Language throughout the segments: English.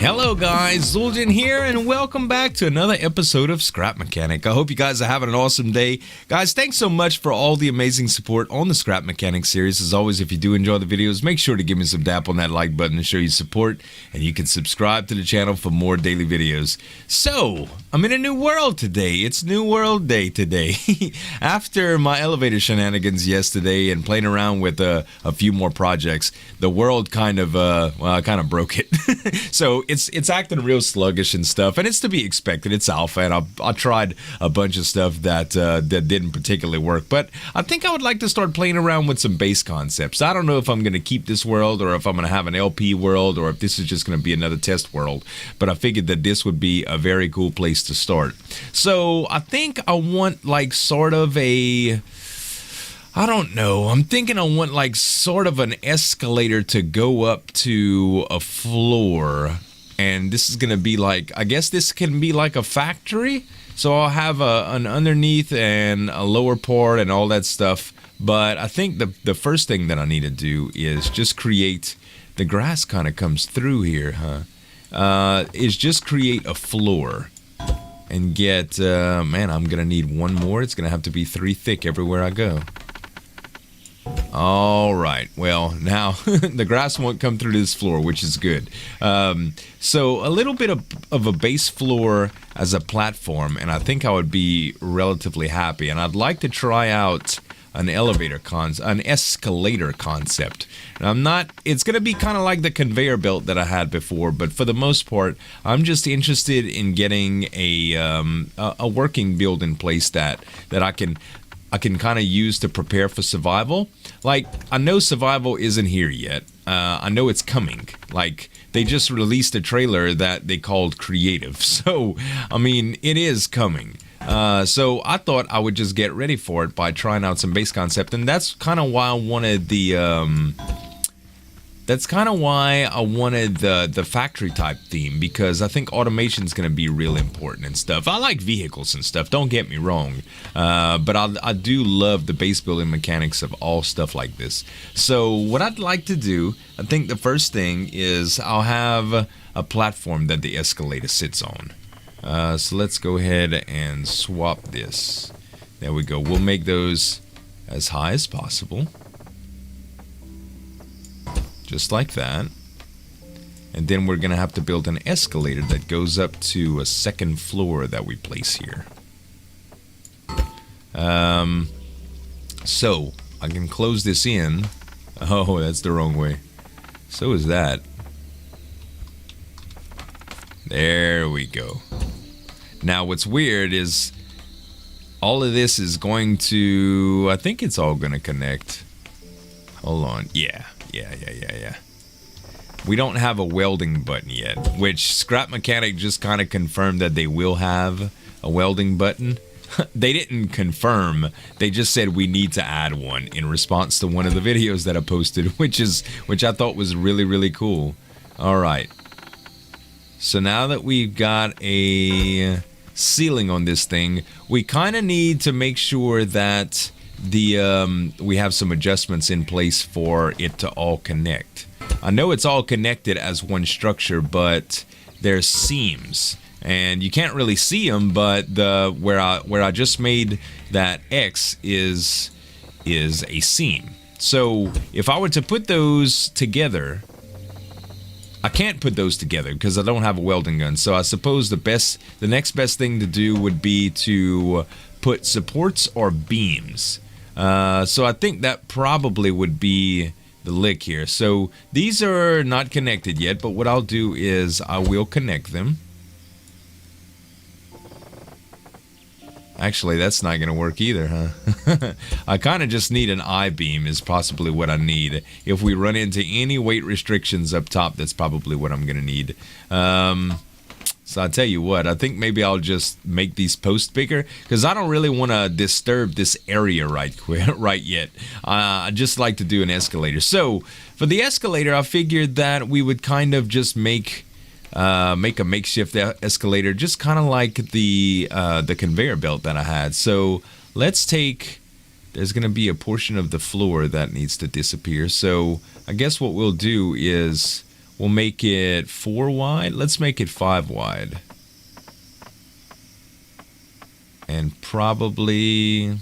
Hello guys, Zuljan here, and welcome back to another episode of Scrap Mechanic. I hope you guys are having an awesome day. Guys, thanks so much for all the amazing support on the Scrap Mechanic series. As always, if you do enjoy the videos, make sure to give me some dap on that like button to show you support, and you can subscribe to the channel for more daily videos. So, I'm in a new world today. It's New World Day today. After my elevator shenanigans yesterday and playing around with a few more projects, the world kind of broke it. So it's acting real sluggish and stuff, and it's to be expected. It's alpha, and I tried a bunch of stuff that didn't particularly work, but I think I would like to start playing around with some base concepts. I don't know if I'm going to keep this world, or if I'm going to have an LP world, or if this is just going to be another test world, but I figured that this would be a very cool place to start. So I think I want like sort of a... I don't know. I'm thinking I want like sort of an escalator to go up to a floor. And this is going to be like, I guess this can be like a factory. So I'll have an underneath and a lower part and all that stuff. But I think the first thing that I need to do is just create, the grass kind of comes through here, huh? Is just create a floor. And get, man, I'm going to need one more. It's going to have to be 3 thick everywhere I go. All right, well, now the grass won't come through this floor, which is good. So a little bit of a base floor as a platform, and I think I would be relatively happy. And I'd like to try out an escalator concept. And it's going to be kind of like the conveyor belt that I had before, but for the most part, I'm just interested in getting a working build in place that I can kind of use to prepare for survival. Like, I know survival isn't here yet. I know it's coming. Like, they just released a trailer that they called creative. So, I mean, it is coming. So I thought I would just get ready for it by trying out some base concept. And that's kind of why I wanted the... the factory type theme, because I think automation is going to be real important and stuff. I like vehicles and stuff, don't get me wrong, but I do love the base building mechanics of all stuff like this. So what I'd like to do, I think the first thing is I'll have a platform that the escalator sits on. So let's go ahead and swap this. There we go. We'll make those as high as possible. Just like that. And then we're going to have to build an escalator that goes up to a second floor that we place here. So, I can close this in. Oh, that's the wrong way. So is that. There we go. Now, what's weird is all of this is going to... I think it's all going to connect. Hold on. Yeah. We don't have a welding button yet, which Scrap Mechanic just kind of confirmed that they will have a welding button. They didn't confirm, they just said we need to add one in response to one of the videos that I posted, which I thought was really, really cool. All right. So now that we've got a ceiling on this thing, we kind of need to make sure that we have some adjustments in place for it to all connect. I know it's all connected as one structure, but there's seams, and you can't really see them. But where I just made that X is a seam. So if I were to put those together, I can't put those together because I don't have a welding gun. So I suppose the next best thing to do would be to put supports or beams. So I think that probably would be the lick here. So these are not connected yet, but what I'll do is I will connect them. Actually, that's not going to work either, huh? I kind of just need an I-beam is possibly what I need. If we run into any weight restrictions up top, that's probably what I'm going to need. So I'll tell you what, I think maybe I'll just make these posts bigger, because I don't really want to disturb this area right yet. I just like to do an escalator. So for the escalator, I figured that we would kind of just make a makeshift escalator, just kind of like the conveyor belt that I had. So let's take, there's going to be a portion of the floor that needs to disappear. So I guess what we'll do is We'll make it 4 wide. Let's make it 5 wide. And probably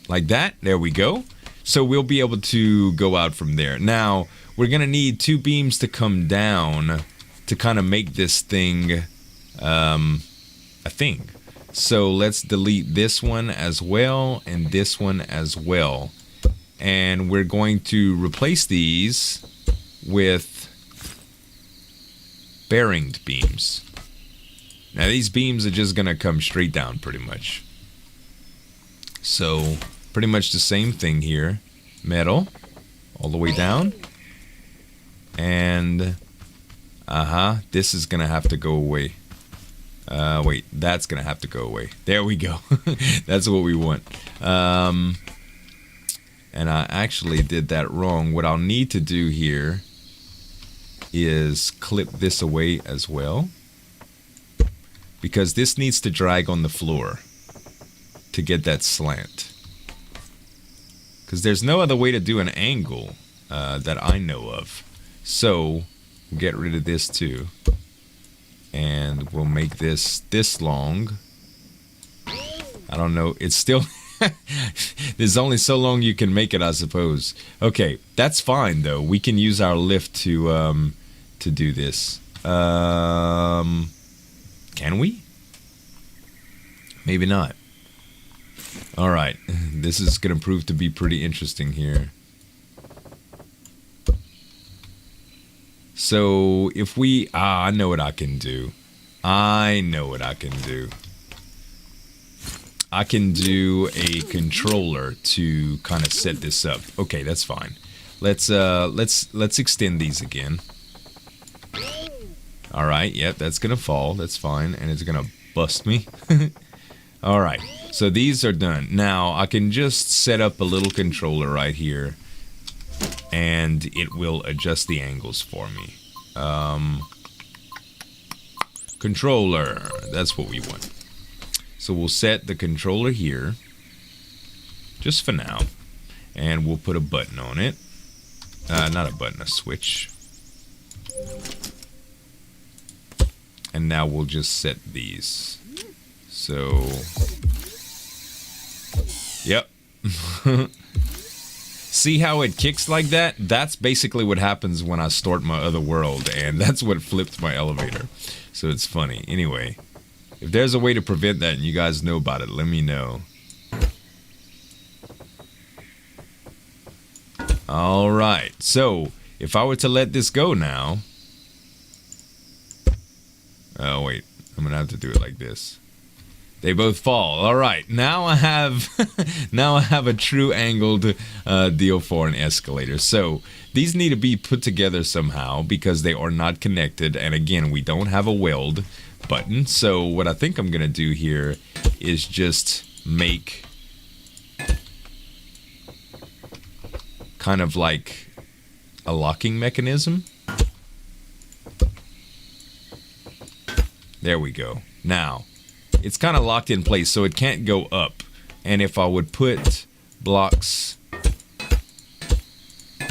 like that. There we go. So we'll be able to go out from there. Now, we're going to need 2 beams to come down to kind of make this thing a thing. So let's delete this one as well and this one as well. And we're going to replace these with bearinged beams. Now these beams are just going to come straight down pretty much. So pretty much the same thing here. Metal all the way down. And this is going to have to go away. Wait, that's going to have to go away. There we go. That's what we want. And I actually did that wrong. What I'll need to do here is clip this away as well. Because this needs to drag on the floor to get that slant. Because there's no other way to do an angle that I know of. So we'll get rid of this too. And we'll make this long. I don't know. It's still... There's only so long you can make it, I suppose. Okay, that's fine though. We can use our lift to do this. Can we? Maybe not. All right, this is gonna prove to be pretty interesting here. So if we, I know what I can do. I know what I can do. I can do a controller to kind of set this up. Okay, that's fine. Let's extend these again. All right, yep, that's gonna fall. That's fine, and it's gonna bust me. All right, so these are done. Now I can just set up a little controller right here, and it will adjust the angles for me. Controller, that's what we want. So we'll set the controller here, just for now, and we'll put a button on it. Not a button, a switch. And now we'll just set these. So, yep. See how it kicks like that? That's basically what happens when I start my other world, and that's what flipped my elevator. So it's funny. Anyway, if there's a way to prevent that and you guys know about it, let me know. Alright, so if I were to let this go now... Oh wait, I'm gonna have to do it like this. They both fall. Alright, now I have a true angled deal for an escalator. So these need to be put together somehow because they are not connected, and again, we don't have a weld button. So what I think I'm gonna do here is just make kind of like a locking mechanism. There we go. Now it's kind of locked in place, so it can't go up. And if I would put blocks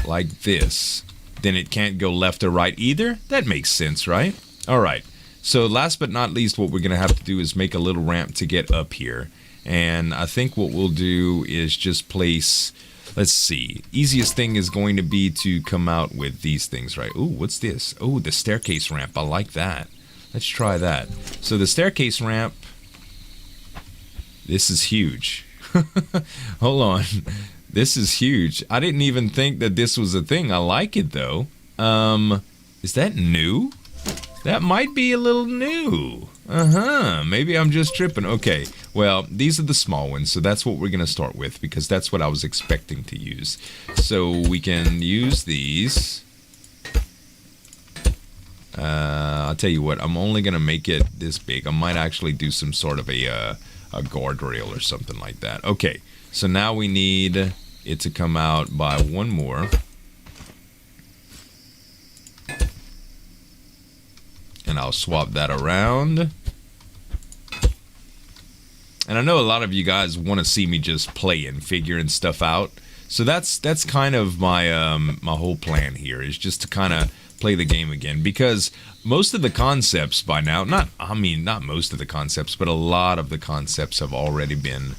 like this, then it can't go left or right either. That makes sense, right? Alright, so last but not least, what we're going to have to do is make a little ramp to get up here. And I think what we'll do is just place, let's see, easiest thing is going to be to come out with these things, right? Ooh, what's this? Oh, the staircase ramp. I like that. Let's try that. So the staircase ramp, this is huge. Hold on. This is huge. I didn't even think that this was a thing. I like it though. Is that new? That might be a little new. Maybe I'm just tripping. Okay. Well, these are the small ones, so that's what we're going to start with because that's what I was expecting to use. So we can use these. I'll tell you what, I'm only going to make it this big. I might actually do some sort of a guardrail or something like that. Okay, so now we need it to come out by one more. And I'll swap that around. And I know a lot of you guys want to see me just play and figuring stuff out. So that's kind of my my whole plan here, is just to kind of play the game again, because most of the concepts by now, not most of the concepts, but a lot of the concepts have already been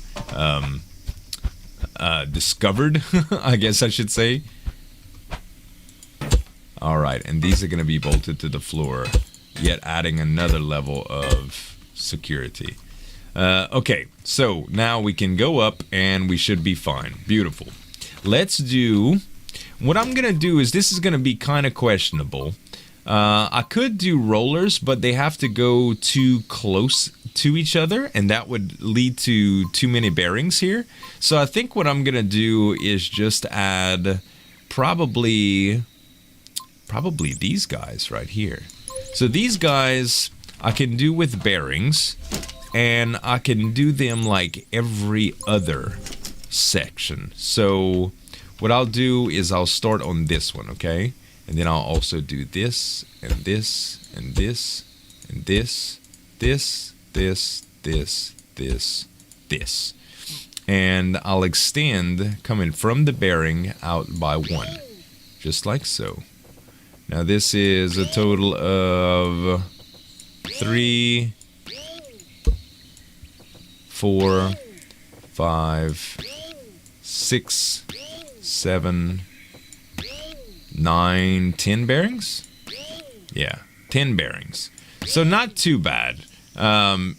discovered, I guess I should say. All right, and these are going to be bolted to the floor, yet adding another level of security. Okay, so now we can go up and we should be fine. Beautiful. Let's do... What I'm going to do is, this is going to be kind of questionable. I could do rollers, but they have to go too close to each other, and that would lead to too many bearings here. So I think what I'm going to do is just add probably these guys right here. So these guys I can do with bearings, and I can do them like every other section. So what I'll do is I'll start on this one, okay? And then I'll also do this, and this, and this, and this, this, this. And I'll extend coming from the bearing out by one, just like so. Now this is a total of 3, 4, 5, 6, 7, 9, 10 bearings? Yeah, 10 bearings. So not too bad.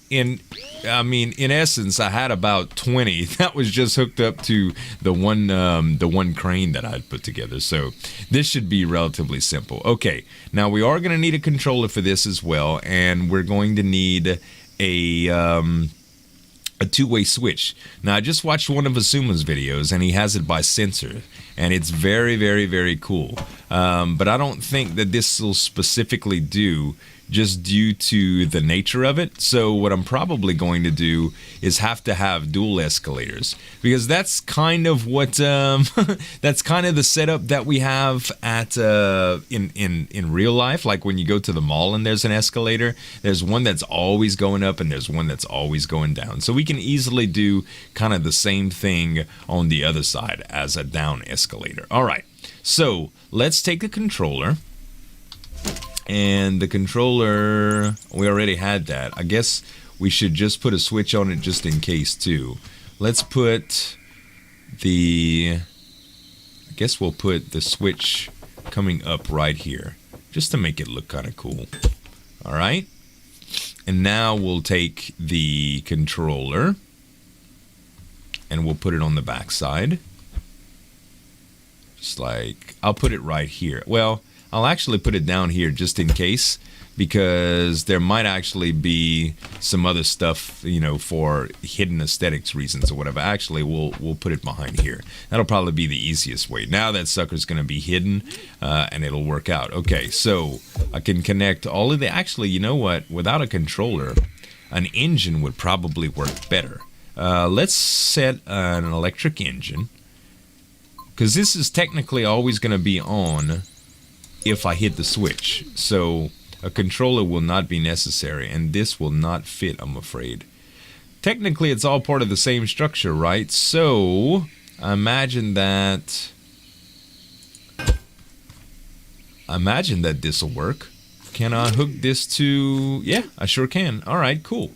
In essence, I had about 20 that was just hooked up to the one crane that I'd put together. So this should be relatively simple. Okay, now we are going to need a controller for this as well, and we're going to need a two-way switch. Now, I just watched one of Asuma's videos, and he has it by sensor, and it's very, very, very cool. But I don't think that this will specifically do, just due to the nature of it. So what I'm probably going to do is have to have dual escalators, because that's kind of what that's kind of the setup that we have at in real life. Like when you go to the mall and there's an escalator, there's one that's always going up and there's one that's always going down. So we can easily do kind of the same thing on the other side as a down escalator. All right, so let's take a controller. And the controller, we already had that. I guess we should just put a switch on it just in case too. Let's put I guess we'll put the switch coming up right here, just to make it look kind of cool. All right. And now we'll take the controller and we'll put it on the back side. Just like, I'll put it right here. Well, I'll actually put it down here just in case, because there might actually be some other stuff, you know, for hidden aesthetics reasons or whatever. Actually, we'll put it behind here. That'll probably be the easiest way. Now that sucker's going to be hidden, and it'll work out. Okay, so I can connect all of the... Actually, you know what? Without a controller, an engine would probably work better. Let's set an electric engine, because this is technically always going to be on if I hit the switch. So a controller will not be necessary, and this will not fit, I'm afraid. Technically, it's all part of the same structure, right? So I imagine that this will work. Can I hook this to... Yeah, I sure can. All right, cool.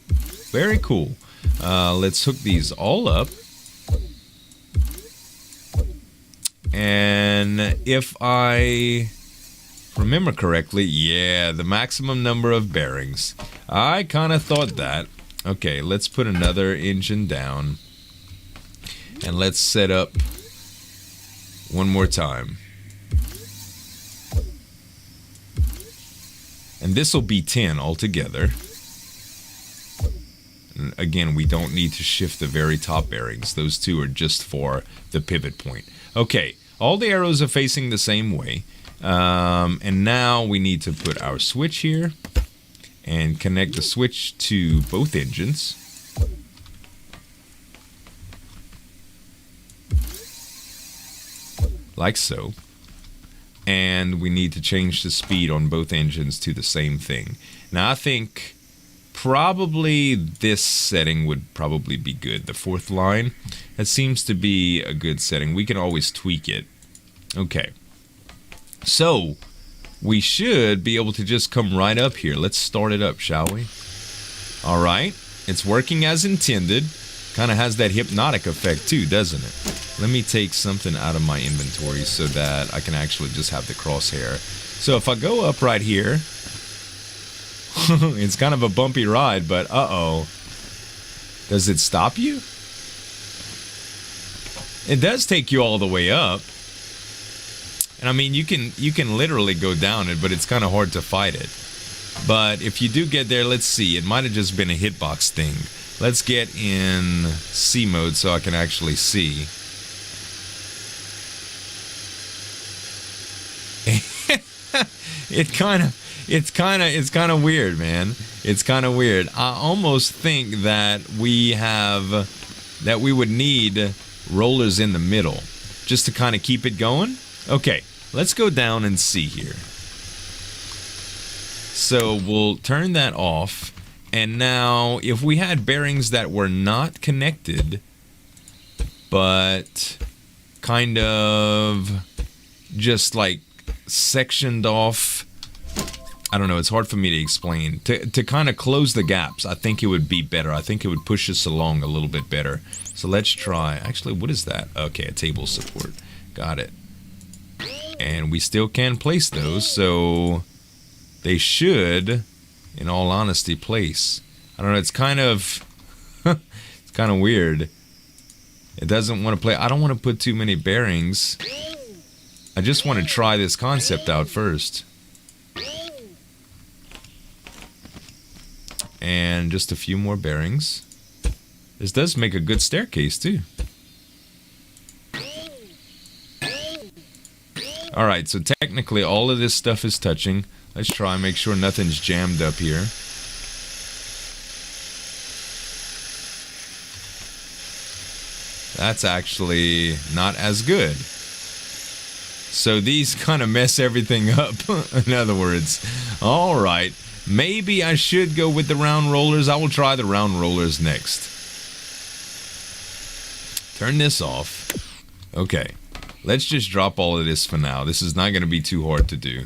Very cool. Let's hook these all up. And if I remember correctly, yeah, the maximum number of bearings. I kind of thought that. Okay, let's put another engine down. And let's set up one more time. And this will be 10 altogether. And again, we don't need to shift the very top bearings. Those two are just for the pivot point. Okay, all the arrows are facing the same way. And now we need to put our switch here and connect the switch to both engines. Like so. And we need to change the speed on both engines to the same thing. Now I think probably this setting would probably be good, the fourth line. That seems to be a good setting. We can always tweak it. Okay. So, we should be able to just come right up here. Let's start it up, shall we? All right. It's working as intended. Kind of has that hypnotic effect too, doesn't it? Let me take something out of my inventory so that I can actually just have the crosshair. So if I go up right here, it's kind of a bumpy ride, but uh-oh. Does it stop you? It does take you all the way up. And I mean, you can literally go down it, but it's kind of hard to fight it. But if you do get there, let's see. It might have just been a hitbox thing. Let's get in C mode so I can actually see. It's kind of weird, man. It's kind of weird. I almost think that we would need rollers in the middle just to kind of keep it going. Okay, let's go down and see here. So we'll turn that off. And now, if we had bearings that were not connected, but kind of just like sectioned off, I don't know, it's hard for me to explain. To kind of close the gaps, I think it would be better. I think it would push us along a little bit better. So let's try. Actually, what is that? Okay, a table support. Got it. And we still can place those, so they should, in all honesty, place. I don't know, it's kind of it's kind of weird. It doesn't want to play. I don't want to put too many bearings. I just want to try this concept out first. And just a few more bearings. This does make a good staircase too. Alright, so technically all of this stuff is touching. Let's try and make sure nothing's jammed up here. That's actually not as good. So these kind of mess everything up, in other words. Alright, maybe I should go with the round rollers. I will try the round rollers next. Turn this off. Okay, let's just drop all of this for now. This is not going to be too hard to do.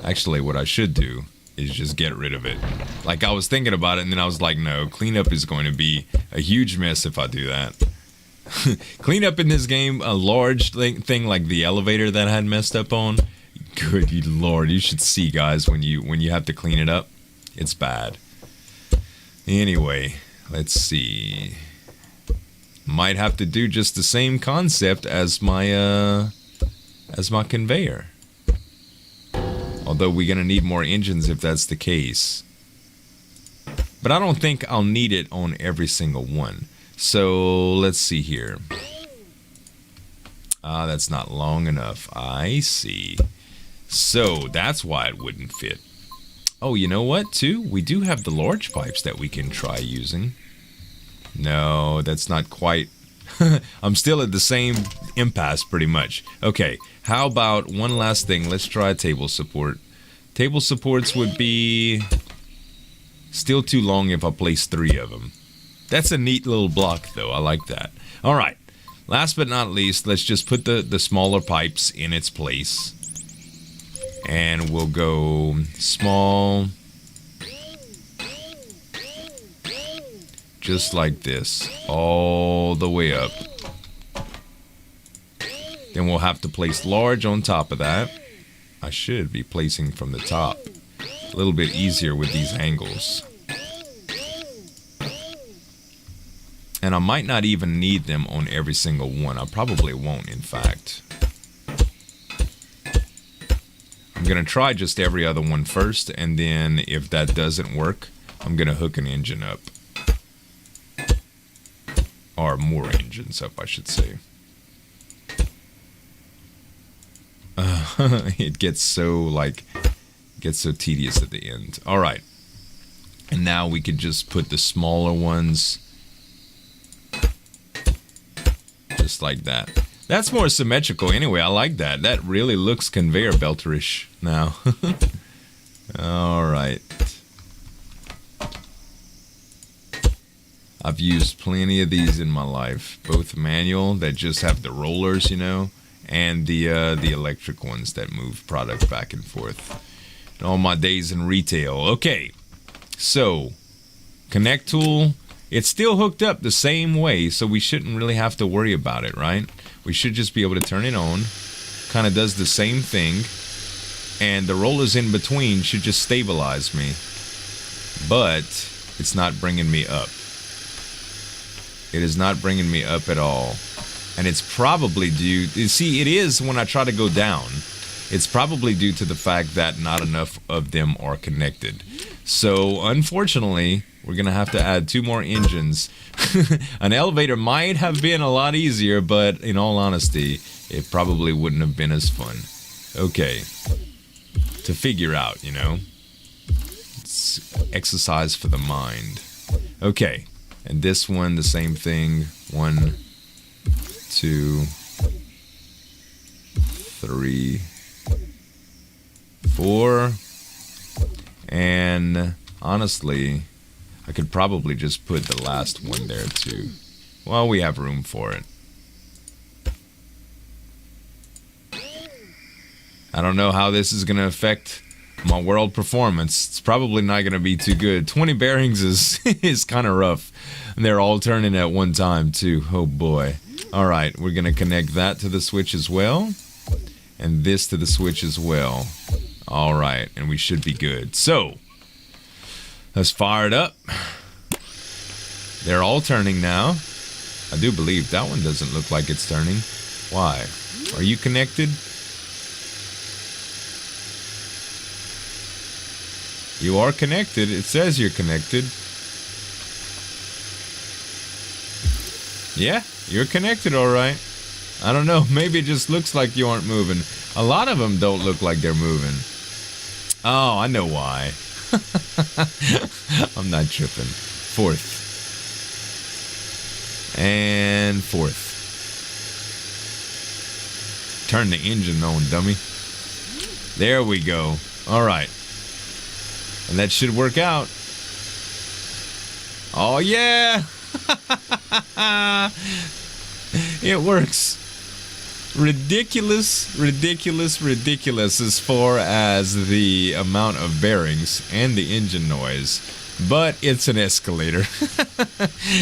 Actually, what I should do is just get rid of it. Like, I was thinking about it, and then I was like, no, cleanup is going to be a huge mess if I do that. Cleanup in this game, a large thing like the elevator that I had messed up on. Good lord, you should see, guys, when you have to clean it up. It's bad. Anyway, let's see. Might have to do just the same concept as my conveyor. Although we're gonna need more engines if that's the case. But I don't think I'll need it on every single one. So let's see here. That's not long enough. I see. So that's why it wouldn't fit. Oh, you know what, too? We do have the large pipes that we can try using. No, that's not quite. I'm still at the same impasse, pretty much. Okay, how about one last thing? Let's try table support. Table supports would be still too long if I place 3 of them. That's a neat little block, though. I like that. All right, last but not least, let's just put the smaller pipes in its place. And we'll go small. Just like this, all the way up. Then we'll have to place large on top of that. I should be placing from the top. A little bit easier with these angles. And I might not even need them on every single one. I probably won't, in fact. I'm going to try just every other one first, and then if that doesn't work, I'm going to hook an engine up. Or more engines up, I should say. It gets so tedious at the end. Alright. And now we could just put the smaller ones just like that. That's more symmetrical anyway. I like that. That really looks conveyor belterish now. Alright. I've used plenty of these in my life, both manual that just have the rollers, you know, and the electric ones that move product back and forth. In all my days in retail. Okay, so connect tool, it's still hooked up the same way, so we shouldn't really have to worry about it, right? We should just be able to turn it on. Kind of does the same thing, and the rollers in between should just stabilize me, but it's not bringing me up. It is not bringing me up at all. And it's probably due, you see, it is when I try to go down. It's probably due to the fact that not enough of them are connected. So, unfortunately, we're going to have to add 2 more engines. An elevator might have been a lot easier, but in all honesty, it probably wouldn't have been as fun. Okay. To figure out, you know. It's exercise for the mind. Okay. And this one, the same thing. 1, 2, 3, 4. And honestly, I could probably just put the last one there too. Well, we have room for it. I don't know how this is going to affect my world performance. It's probably not going to be too good. 20 bearings is kind of rough. And they're all turning at one time too. Oh boy. Alright, we're going to connect that to the switch as well. And this to the switch as well. Alright, and we should be good. So, let's fire it up. They're all turning now. I do believe that one doesn't look like it's turning. Why? Are you connected? You are connected. It says you're connected. Yeah, you're connected, alright. I don't know, maybe it just looks like you aren't moving. A lot of them don't look like they're moving. Oh, I know why. I'm not tripping. 4th. And 4th. Turn the engine on, dummy. There we go. Alright. And that should work out. Oh, yeah! It works. Ridiculous, ridiculous, ridiculous as far as the amount of bearings and the engine noise. But it's an Escalator.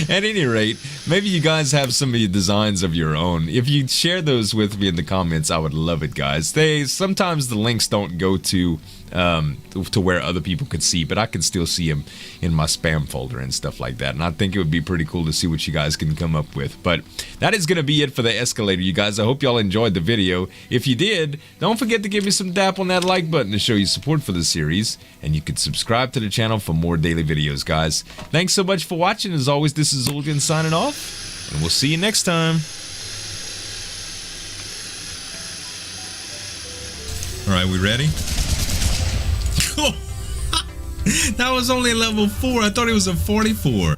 At any rate, maybe you guys have some of your designs of your own. If you share those with me in the comments, I would love it, guys. Sometimes the links don't go to where other people could see, but I can still see them in my spam folder and stuff like that. And I think it would be pretty cool to see what you guys can come up with. But that is going to be it for the Escalator, you guys. I hope y'all enjoyed the video. If you did, don't forget to give me some dap on that like button to show your support for the series. And you can subscribe to the channel for more daily videos, guys. Thanks so much for watching. As always, this is Zulgan signing off, and we'll see you next time. All right, we ready? That was only level 4. I thought it was a 44.